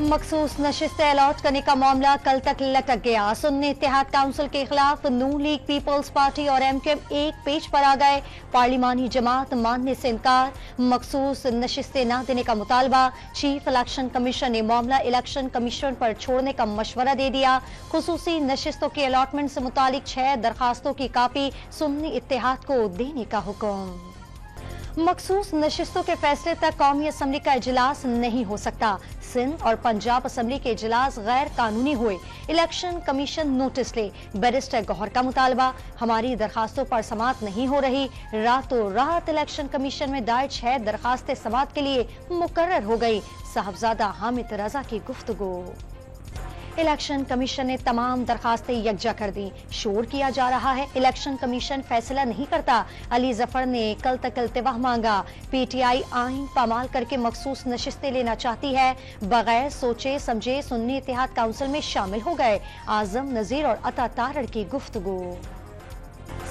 मखसूस नशिस्तें अलॉट करने का मामला कल तक लटक गया। सुन्नी इत्तेहाद काउंसिल के खिलाफ नून लीग, पीपल्स पार्टी और एमकेएम एक पेज पर आ गए। पार्लिमानी जमात मानने से इनकार, मखसूस नशिस्तें न देने का मुतालबा। चीफ इलेक्शन कमीशन ने मामला इलेक्शन कमीशन पर छोड़ने का मशवरा दे दिया। खुसूसी नशिस्तों के अलॉटमेंट से मुतालिक 6 दरखास्तों की कापी सुन्नी इत्तेहाद को देने का हुक्म। मखसूस नशिस्तों के फैसले तक कौमी असम्बली का इजलास नहीं हो सकता। सिंध और पंजाब असम्बली के इजलास गैर कानूनी हुए, इलेक्शन कमीशन नोटिस ले। बैरिस्टर गौहर का मुतालबा, हमारी दरखास्तों पर समाअत नहीं हो रही। रातों रात इलेक्शन कमीशन में दायर 6 दरखास्तें समाअत के लिए मुकर्रर हो गई। साहबजादा हामिद रजा की गुफ्तगू। इलेक्शन कमीशन ने तमाम दरखास्तें यकजा कर दी। शोर किया जा रहा है, इलेक्शन कमीशन फैसला नहीं करता। अली जफर ने कल तक इल्तिवा मांगा। पीटीआई आइन पामाल करके मखसूस नशिस्तें लेना चाहती है। बगैर सोचे समझे सुन्नी इत्तेहाद काउंसिल में शामिल हो गए। आजम नजीर और अता तारड़ की गुफ्तगू।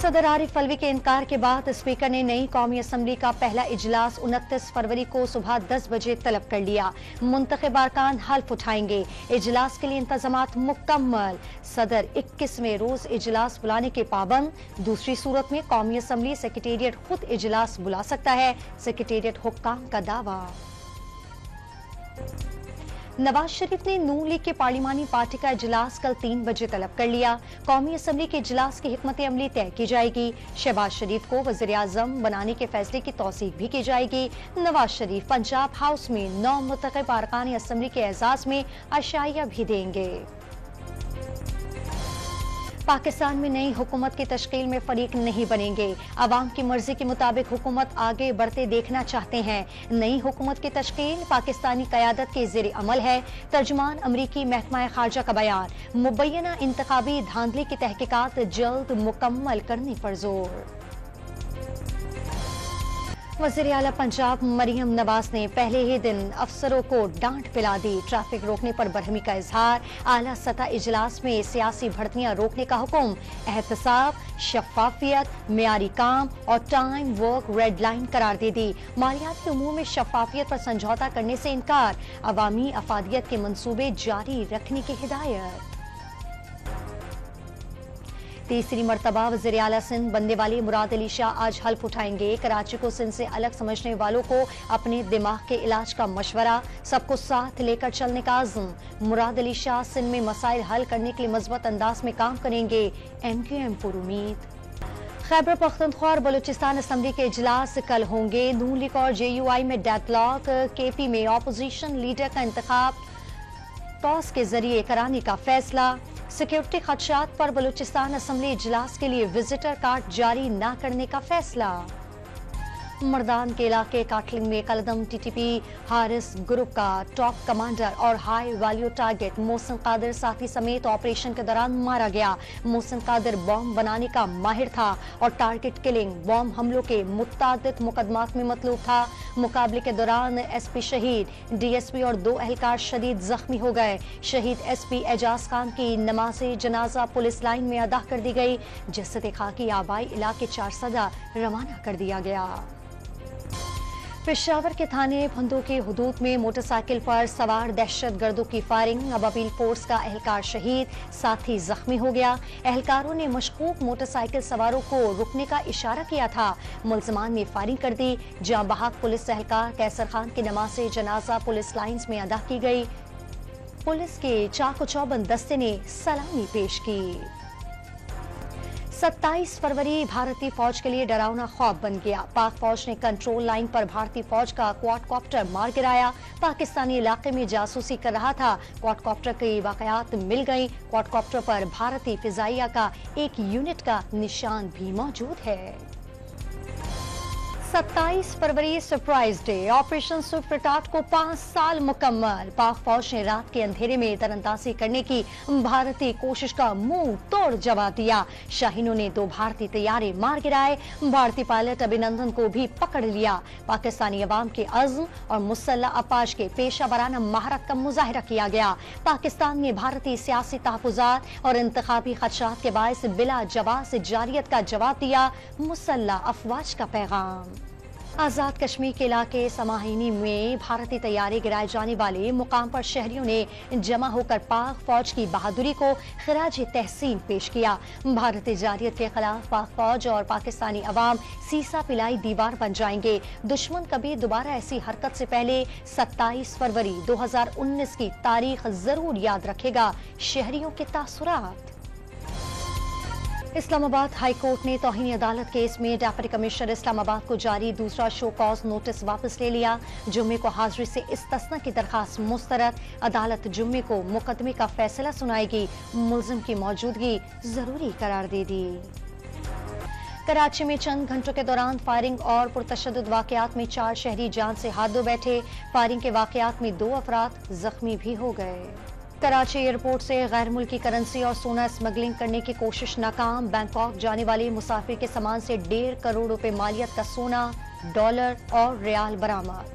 सदर आरिफ अलवी के इनकार के बाद स्पीकर ने नई कौमी असम्बली का पहला इजलास 29 फरवरी को सुबह 10 बजे तलब कर लिया। मुंतखब अरकान हल्फ उठाएंगे। इजलास के लिए इंतजामात मुकम्मल। सदर 21वें रोज इजलास बुलाने के पाबंद। दूसरी सूरत में कौमी असम्बली सेक्रेटेरिएट खुद इजलास बुला सकता है। सेक्रेटेरिएट हुक्काम का दावा। नवाज शरीफ ने नून लीग के पार्लिमानी पार्टी का इजलास कल 3 बजे तलब कर लिया। कौमी असम्बली के इजलास की हिकमत अमली तय की जाएगी। शहबाज शरीफ को वज़ीर आज़म बनाने के फैसले की तौसीक भी की जाएगी। नवाज शरीफ पंजाब हाउस में 9 मुंतखब अरकान असम्बली के एजाज में अशाइया भी देंगे। पाकिस्तान में नई हुकूमत की तश्कील में फरीक नहीं बनेंगे। अवाम की मर्जी के मुताबिक हुकूमत आगे बढ़ते देखना चाहते हैं। नई हुकूमत की तश्कील पाकिस्तानी क़यादत के ज़ेर अमल है। तर्जुमान अमरीकी महकमा खारजा का बयान, मुबैना इंतखाबी धांधली की तहकीकात जल्द मुकम्मल करने पर जोर। वज़ीर आला पंजाब मरियम नवाज ने पहले ही दिन अफसरों को डांट पिला दी। ट्रैफिक रोकने पर बरहमी का इजहार। आला सतह इजलास में सियासी भर्तियां रोकने का हुक्म। एहतसाब, शफाफियत, मेयारी काम और टाइम वर्क रेड लाइन करार दे दी। मालियाती उमूर में शफाफियत पर समझौता करने से इनकार। अवामी अफादियत के मंसूबे जारी रखने की हिदायत। तीसरी मरतबा वज़ीर आला सिंध बनने वाले मुराद अली शाह आज हल्फ उठाएंगे। कराची को सिंध से अलग समझने वालों को अपने दिमाग के इलाज का मशवरा। सबको साथ लेकर चलने का आज़म। मुराद अली शाह सिंध में मसाइल हल करने के लिए मज़बूत अंदाज में काम करेंगे। एमक्यूएम पर उम्मीद। खैबर पख्तूनख्वा और बलूचिस्तान असम्बली के इजलास कल होंगे। नून लीग और जेयूआई में डेडलॉक। केपी में ऑपोजिशन लीडर का इंतखाब टॉस के जरिए कराने का फैसला। सिक्योरिटी खदशात पर बलूचिस्तान असम्बली इजलास के लिए विजिटर कार्ड जारी न करने का फैसला। मर्दान के इलाके काटलिंग में कलदम टीटीपी हारिस ग्रुप का टॉप कमांडर और high value target Mohsin Qadir साथी समेत ऑपरेशन के दौरान मारा गया। मोहसिन कादिर बॉम्ब बनाने का माहिर था और टारगेट किलिंग बॉम्ब हमलों के मुत्तादिद मुकदमात में मतलूब था। मुकाबले के दौरान एसपी शहीद, डीएसपी और 2 एहलकार शदीद जख्मी हो गए। शहीद एसपी एजाज खान की नमाज़े जनाजा पुलिस लाइन में अदा कर दी गई। जसद खाकी आबाई इलाके 4 सदा रवाना कर दिया गया। पेशावर के थाने भंदो के हुदूद में मोटरसाइकिल पर सवार दहशत गर्दों की फायरिंग। अबाबिल फोर्स का एहलकार शहीद, साथी जख्मी हो गया। एहलकारों ने मशकूक मोटरसाइकिल सवारों को रुकने का इशारा किया था। मुल्ज़मान ने फायरिंग कर दी। जहां बहाक पुलिस एहलकार कैसर खान की नमाज़े जनाजा पुलिस लाइन्स में अदा की गई। पुलिस के चाको चौबंद दस्ते ने सलामी पेश की। 27 फरवरी भारतीय फौज के लिए डरावना खौफ बन गया। पाक फौज ने कंट्रोल लाइन पर भारतीय फौज का क्वाडकॉप्टर मार गिराया। पाकिस्तानी इलाके में जासूसी कर रहा था। क्वाडकॉप्टर की वाकयात मिल गई। क्वाडकॉप्टर पर भारतीय फिजाइया का एक यूनिट का निशान भी मौजूद है। 27 फरवरी surprise day. Operation swift retort को 5 साल मुकम्मल। पाक फौज ने रात के अंधेरे में दरअंदाजी करने की भारतीय कोशिश का मुंह तोड़ जवाब दिया। शाहीनों ने 2 भारतीय तैयारे मार गिराए। भारतीय पायलट अभिनंदन को भी पकड़ लिया। पाकिस्तानी अवाम के अज़्म और मुसल्लह अपाश के पेशा वराना महारत का मुजाहिरा किया गया। पाकिस्तान में भारतीय सियासी तहफ़्फ़ुज़ात और इंतखाबी खदशात के बायस बिला जवाब से जारियत का जवाब दिया। मुसल्लह अफवाज का पैगाम। आजाद कश्मीर के इलाके समाहिनी में भारतीय तैयारी गिराए जाने वाले मुकाम पर शहरियों ने जमा होकर पाक फौज की बहादुरी को खिराज तहसीन पेश किया। भारतीय जारियत के खिलाफ पाक फौज और पाकिस्तानी अवाम सीसा पिलाई दीवार बन जाएंगे। दुश्मन कभी दोबारा ऐसी हरकत से पहले 27 फरवरी 2019 की तारीख जरूर याद रखेगा। शहरियों के तासुरात। इस्लामाबाद हाई कोर्ट ने तौहीन अदालत केस में डेप्यूटी कमिश्नर इस्लामाबाद को जारी दूसरा शो कॉज नोटिस वापस ले लिया। जुम्मे को हाजिरी से इस्तिस्ना की दरखास्त मुस्तरद। अदालत जुम्मे को मुकदमे का फैसला सुनाएगी। मुल्जिम की मौजूदगी जरूरी करार दे दी। कराची में चंद घंटों के दौरान फायरिंग और पुरतशद्दुद वाकयात में 4 शहरी जान से हाथ धो बैठे। फायरिंग के वाकयात में 2 अफराद जख्मी भी हो गए। कराची एयरपोर्ट से गैर मुल्की करेंसी और सोना स्मगलिंग करने की कोशिश नाकाम। बैंकॉक जाने वाले मुसाफिर के सामान से 1.5 करोड़ रुपए मालियत का सोना, डॉलर और रियाल बरामद।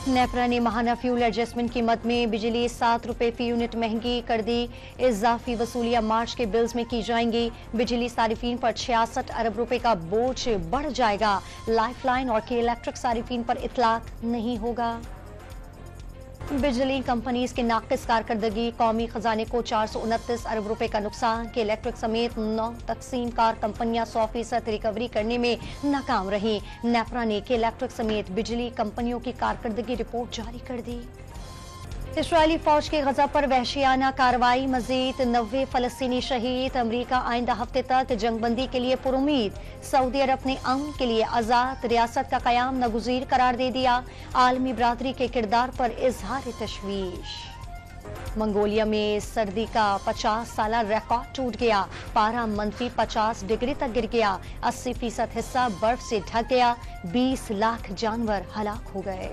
नेपरा ने माहाना फ्यूल एडजस्टमेंट कीमत में बिजली 7 रुपए फी यूनिट महंगी कर दी। इजाफी वसूलियां मार्च के बिल्स में की जाएंगी। बिजली सारिफीन पर 66 अरब रुपए का बोझ बढ़ जाएगा। लाइफलाइन और के इलेक्ट्रिक सारिफीन पर इतलाक नहीं होगा। बिजली कंपनीज की नाकिस कारकर्दगी, कौमी खजाने को 429 अरब रुपए का नुकसान। के इलेक्ट्रिक समेत 9 तकसीम कार कंपनियां 100% रिकवरी करने में नाकाम रही। नेपरा ने के इलेक्ट्रिक समेत बिजली कंपनियों की कारकर्दगी रिपोर्ट जारी कर दी। इस्राएली फौज की गजा पर वहशियाना कार्रवाई, मजीद 90 फलस्तीनी शहीद। अमरीका आइंदा हफ्ते तक जंगबंदी के लिए पुरुमीद। सऊदी अरब ने अमन के लिए आजाद रियासत का कयाम नागुज़ीर करार दे दिया। आलमी बरादरी के किरदार पर इजहार तशवीश। मंगोलिया में सर्दी का 50 साला रिकॉर्ड टूट गया। पारा -50 डिग्री तक गिर गया। 80% हिस्सा बर्फ से ढक गया। 20 लाख जानवर हलाक हो गए।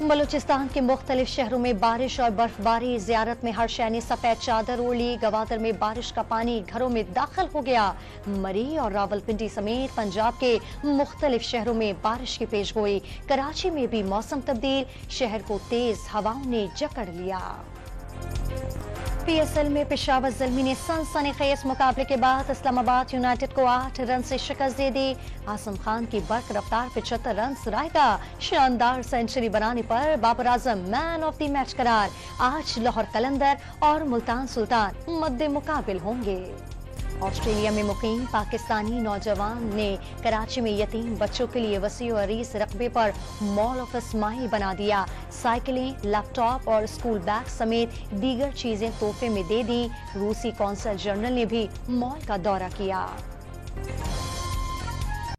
बलूचिस्तान के मुख्तलिफ शहरों में बारिश और बर्फबारी। ज़ियारत में हर शय ने सफेद चादर ओढ़ ली। गवादर में बारिश का पानी घरों में दाखिल हो गया। मरी और रावलपिंडी समेत पंजाब के मुख्तलिफ शहरों में बारिश की पेशगोई। कराची में भी मौसम तब्दील। शहर को तेज हवाओं ने जकड़ लिया। PSL में पेशावर ज़ल्मी ने सनसनीखेज मुकाबले के बाद इस्लामाबाद यूनाइटेड को 8 रन से शिकस्त दे दी। आसम खान की बर्क रफ्तार 75 रन रायगा। शानदार सेंचुरी बनाने पर Babar Azam man of the match करार। आज लाहौर कलंदर और मुल्तान सुल्तान मद्दे मुकाबिल होंगे। ऑस्ट्रेलिया में मुकीम पाकिस्तानी नौजवान ने कराची में यतीम बच्चों के लिए वसी और अरीस रकबे पर मॉल ऑफ स्माइल बना दिया। साइकिलें, लैपटॉप और स्कूल बैग समेत दीगर चीजें तोहफे में दे दी। रूसी कौंसल जनरल ने भी मॉल का दौरा किया।